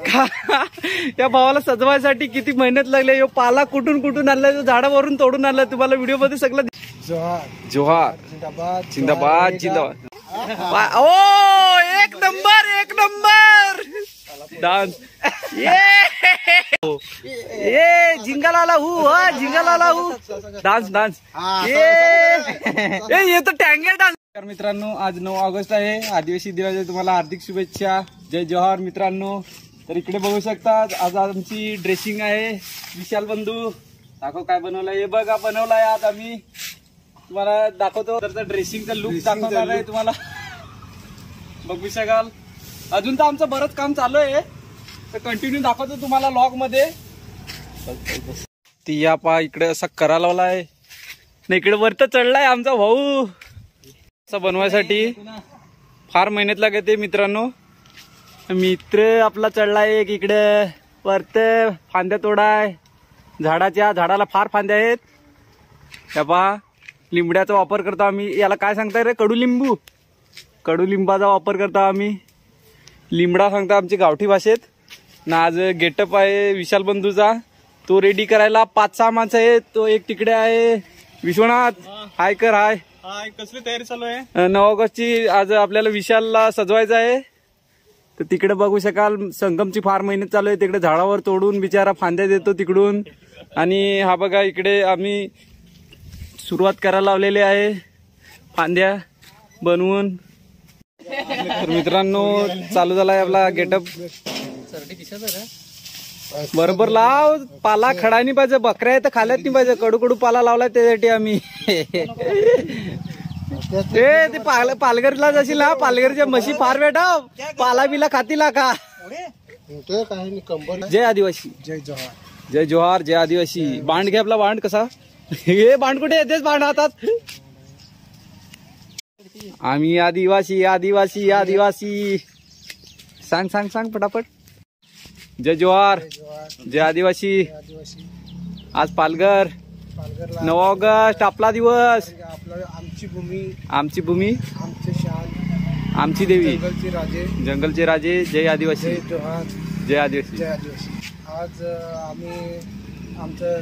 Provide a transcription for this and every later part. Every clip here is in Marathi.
या भावाला सजवायसाठी किती मेहनत लागली. यो पाला कुठून कुठून आणलाय, झाडावरून तोडून आणलाय. तुम्हाला व्हिडिओ मध्ये सगळं जोहार जिंदाबाद जिंदाबाद. ओ एक नंबर एक नंबर डान्स. ये जिंगालाला हू हा जिंगालाला हू डान्स डान्स. ये तो टँगल डान्स. मित्रांनो आज 9 ऑगस्ट आहे. आदिवासी दिनाच्या तुम्हाला हार्दिक शुभेच्छा. जय जोहार मित्रांनो. तर इकडे बघू शकता आज आमची ड्रेसिंग आहे. विशाल बंधू दाखव काय बनवलंय. हे बघा बनवलाय आज आम्ही. तुम्हाला दाखवतो तर ड्रेसिंगचा लुक दाखवणार आहे तुम्हाला. बघू शकाल. अजून तर आमचं बरंच काम चालू आहे तर कंटिन्यू दाखवतो तुम्हाला लॉग मध्ये. ती या पा इकडे असा करा लावलाय ना. इकडे वरत चढलाय आमचा भाऊ. असं बनवायसाठी फार मेहनत लागते मित्रांनो. मित्र आपला चढलाय एक इकडे वरत. फांद्या तोडाय झाडाला फार फांद्या आहेत. या पा लिंबड्याचा वापर करतो आम्ही. याला काय सांगताय रे. कडुलिंबू. कडुलिंबाचा वापर करतो आम्ही. लिंबडा सांगता आमची गावठी भाषेत ना. आज गेटअप आहे विशाल बंधूचा. तो रेडी करायला 5-6 माणसं आहेत. तो एक तिकडे आहे. विश्वनाथ हाय कर. हाय हाय. कसली तयारी चालू आहे. 9 ऑगस्टची आज आपल्याला विशालला सजवायचं आहे. तर तिकडे बघू शकाल संगमची फार मेहनत चालू आहे. तिकडे झाडावर तोडून बिचारा फांद्या देतो तिकडून. आणि हा बघा इकडे आम्ही सुरुवात करायला लावलेली आहे फांद्या बनवून. तर मित्रांनो चालू झालाय आपला गेटअप. बरोबर लाव. पाला खडा नाही पाहिजे. बकऱ्या तर खाल्यात नाही पाहिजे. कडू कडू पाला लावलाय त्यासाठी आम्ही. ते पालघरला जाशील ना. पालघरच्या म्हशी फार बेटा पाला बिला खातीला का. जय आदिवासी. जय जोहार. जय जोहार जय आदिवासी. बांड घे आपला. बांड कसा. हे बांड कुठे येतेच बांड हातात. आम्ही आदिवासी आदिवासी आदिवासी. सांग सांग सांग पटापट. जय जोहार जय आदिवासी. आज पालघर 9 ऑगस्ट आपला दिवस. आमची भूमी आमची भूमी आमचे शान आमची देवी जंगलचे राजे जंगलचे राजे. जय आदिवासी. जय जोहार जय आदिवासी. जय आदिवासी. आज आम्ही आमचं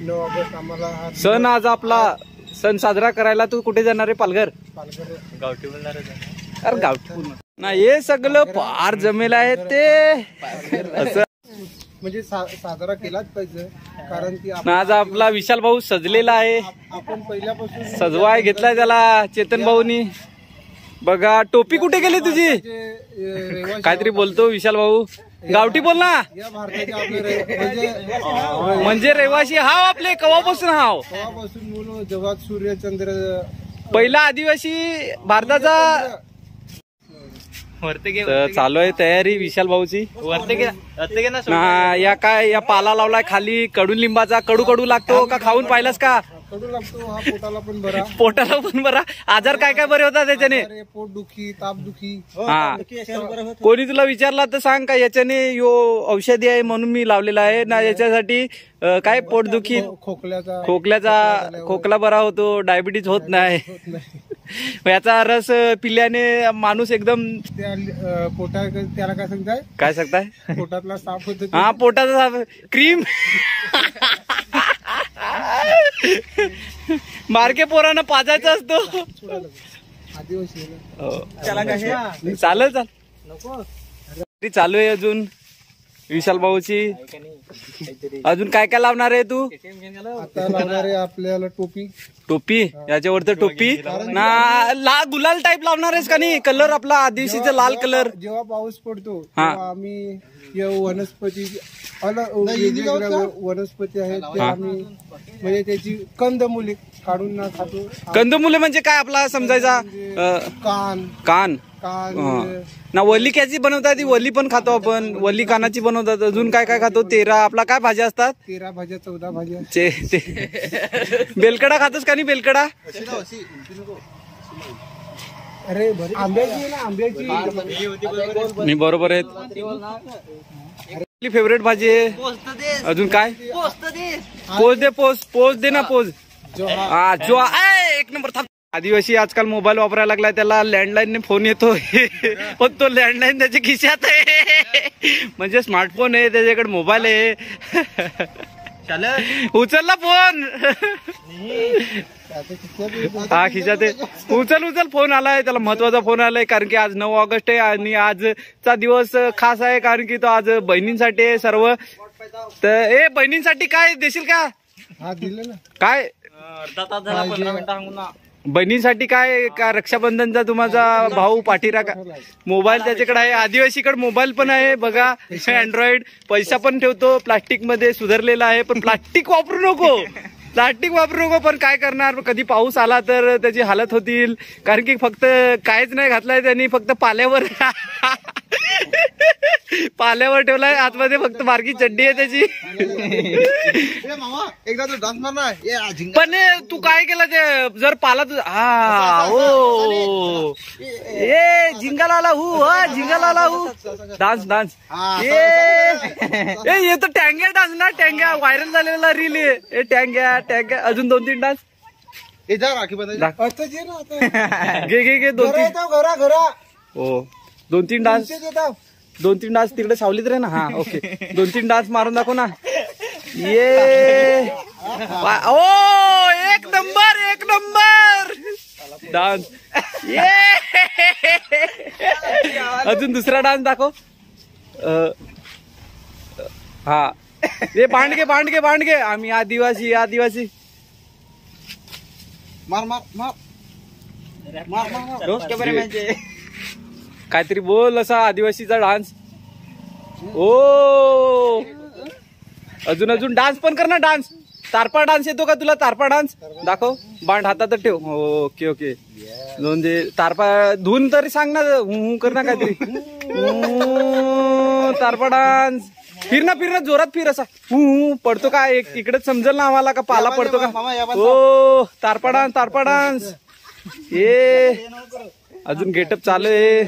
9 ऑगस्ट आम्हाला सण. आज आपला सण साजरा करायला तू कुठे जाणार आहे. पालघर. पालघर गावठी बोलणार. अरे गावठी ना. हे सगळं फार जमेल आहे ते असं म्हणजे साजरा केलाच पाहिजे. कारण की आज आपला विशाल भाऊ सजलेला आहे. आपण पहिल्यापासून सजवाय घेतलाय त्याला चेतन भाऊनी. बघा टोपी कुठे गेली तुझी. काहीतरी बोलतो विशाल भाऊ. गावठी बोल ना. या भारताचे आपले म्हणजे रहिवासी हाव आपले. कवापासून हाव. तेव्हापासून बोलू जेव्हा सूर्यचंद्र पहिला आदिवासी भारताचा. चालू आहे तयारी विशाल भाऊची. या काय या पाला लावलाय खाली कडुलिंबाचा. कडू कडू लागतो का. खाऊन पाहिलास का. कडू लागतो. हा पोटाला पण बरा. पोटाला पण बरा. आजार काय काय बरे होतात त्याच्याने. पोटदुखी तापदुखी. हा कोणी तुला विचारला तर सांग का याच्याने यो औषधी आहे म्हणून मी लावलेला आहे ना. याच्यासाठी काय पोटदुखी खोकला बरा होतो. डायबिटीज होत नाही. याचा रस पिल्याने माणूस एकदम पोटा त्याला काय सांगताय. काय सांगताय. पोटातला साफ होतो. हा पोटाचा साफ. क्रीम मार्के पोरांना पाजायचा असतो. चालेल चालू आहे अजून विशाल भाऊची. अजून काय काय लावणार आहे तू. आता लावणार आहे आपल्याला टोपी. टोपी याच्यावर तर टोपी ना. गुलाल टाईप लावणार आहेस का नाही. कलर आपला आदिवासीचा लाल कलर. जेव्हा पाऊस पडतो तेव्हा आम्ही वनस्पती वेगवेगळ्या वनस्पती आहेत ते आम्ही म्हणजे त्याची कंदमुले काढून ना खातो. कंदमुले म्हणजे काय आपला समजायचा. कान कान कान ना. वल्ली कॅची बनवतात ती. वल्ली पण खातो आपण. वल्ली कानाची बनवतात. अजून काय काय खातो. 13 आपला काय भाज्या असतात. 13 भाज्या 14 भाज्या. बेलकडा खातोस का नाही. बेलकडा अरे आंब्याची ना. आंब्याची नाही बरोबर आहेत. फेवरेट भाजी आहे. अजून काय. पोज दे ना. पोज जो एक नंबर. आदिवासी आजकाल मोबाईल वापरायला लागलाय. त्याला लँडलाईनने फोन येतो पण तो लँडलाईन त्याच्या खिशात आहे. म्हणजे स्मार्टफोन आहे, त्याच्याकडे मोबाईल आहे. उचलला फोन. हा खिशात आहे. उचल फोन आलाय, त्याला महत्वाचा फोन आलाय, कारण की आज 9 ऑगस्ट आहे आणि आजचा दिवस खास आहे, कारण की तो आज बहिणींसाठी आहे सर्व. तर बहिणींसाठी काय देशील का? हा दिलं ना. काय बहिणींसाठी काय का रक्षाबंधनचा तुम्हाला भाऊ पाठीरा का? मोबाईल त्याच्याकडे आहे. आदिवासीकडे मोबाईल पण आहे बघा, अँड्रॉइड. पैसा पण ठेवतो प्लास्टिक मध्ये, सुधारलेला आहे. पण प्लास्टिक वापरू नको, पण काय करणार, कधी पाऊस आला तर त्याची हालत होतील. कारण की फक्त काहीच नाही घातलाय त्यांनी, फक्त पाल्यावर ठेवलाय. आतमध्ये फक्त बारकी चड्डी आहे त्याची. पण तू काय केलं ते जर पाला तुझा? हा हो झिंगाला आला डान्स. ये तो टँग्या डान्स ना, टँग्या व्हायरल झालेला रील आहे. टँग्या अजून 2-3 डान्स घे 2-3. हो 2-3 डान्स, 2-3 डान्स तिकडे सावलीत रे ना. हा ओके, 2-3 डान्स मारून दाखव ना. ये ओ एक नंबर डान्स. ये अजून दुसरा डान्स दाखव. हा ये बांडगे आम्ही आदिवासी. मार काहीतरी बोल असा आदिवासीचा डान्स. ओ अजून डान्स पण कर ना. डान्स तारपा डान्स येतो का तुला? तारपा डान्स दाखव. बांड हातात तर ठेव. ओके दोन दे तारपा धुवून तरी सांग ना. कर ना काहीतरी. तारपा डान्स. फिर ना जोरात फिर असा. पडतो का? एक इकडेच समजेल ना आम्हाला का पाला पडतो का? हो तारपा डान्स. ये अजून गेटअप चालू आहे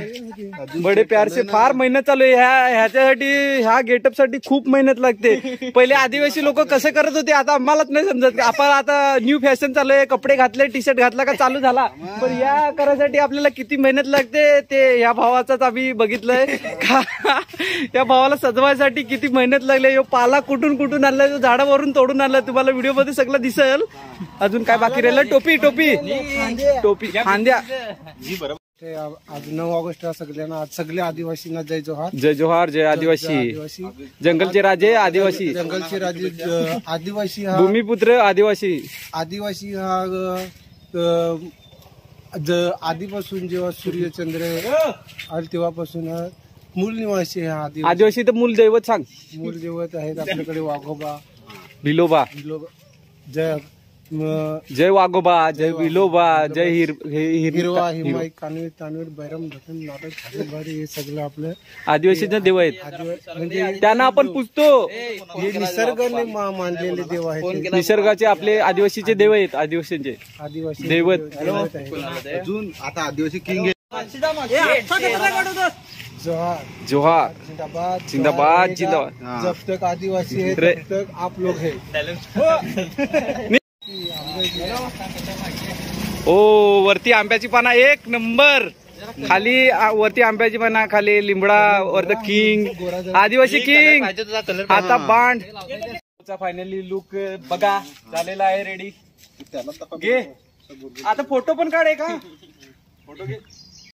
बडे प्यार से. फार मेहनत चालू आहे ह्याच्यासाठी. ह्या गेटअप साठी खूप मेहनत लागते. पहिले आदिवासी लोक कसे करत होते आता आम्हालाच नाही समजत. आपण आता न्यू फॅशन चालू आहे, कपडे घातले, टी शर्ट घातला का चालू झाला. पण या करायसाठी आपल्याला किती मेहनत लागते ते या भावाचाच आम्ही बघितलंय. या भावाला सजवायसाठी किती मेहनत लागली. पाला कुठून आणलाय, तो झाडावरून तोडून आणलाय. तुम्हाला व्हिडिओ मध्ये सगळं दिसेल. अजून काय बाकी राहिलं? टोपी खांद्या. आज 9 ऑगस्टला सगळ्यांना, आज सगळ्या आदिवासींना जय जोहार. जय आदिवासी. जंगलचे राजे आदिवासी. जंगलचे राजे आदिवासी. हा भूमिपुत्र आदिवासी. हा आधीपासून जेव्हा सूर्यचंद्र आले तेव्हापासून मूल निवासी आहे. आदिवासी तर मूल दैवत सांग. मूल दैवत आहेत आपल्याकडे वाघोबा, भिलोबा. जय वाघोबा, जय विलोबा, जय हिरवा, हिमाई, कानवीर, तानवीर, बैरम, धटन, नाटक, हे सगळं आपलं आदिवासीचे देव आहेत. म्हणजे त्यांना आपण पूजतो. हे निसर्गाने मानलेले देव आहेत. निसर्गाचे आपले आदिवासीचे देव आहेत. आदिवासींचे दैवत. अजून आता आदिवासी किंग जोहार. जिंदाबाद. जब तक आदिवासी है तब तक आप लोग है. ओ वरती आंब्याची पाना एक नंबर. खाली वरती आंब्याची पाना, खाली लिंबडा, वरती किंग, आदिवासी किंग. आता बांड. फायनली लुक बघा झालेला आहे रेडी. घे आता फोटो पण काढ का? फोटो घे.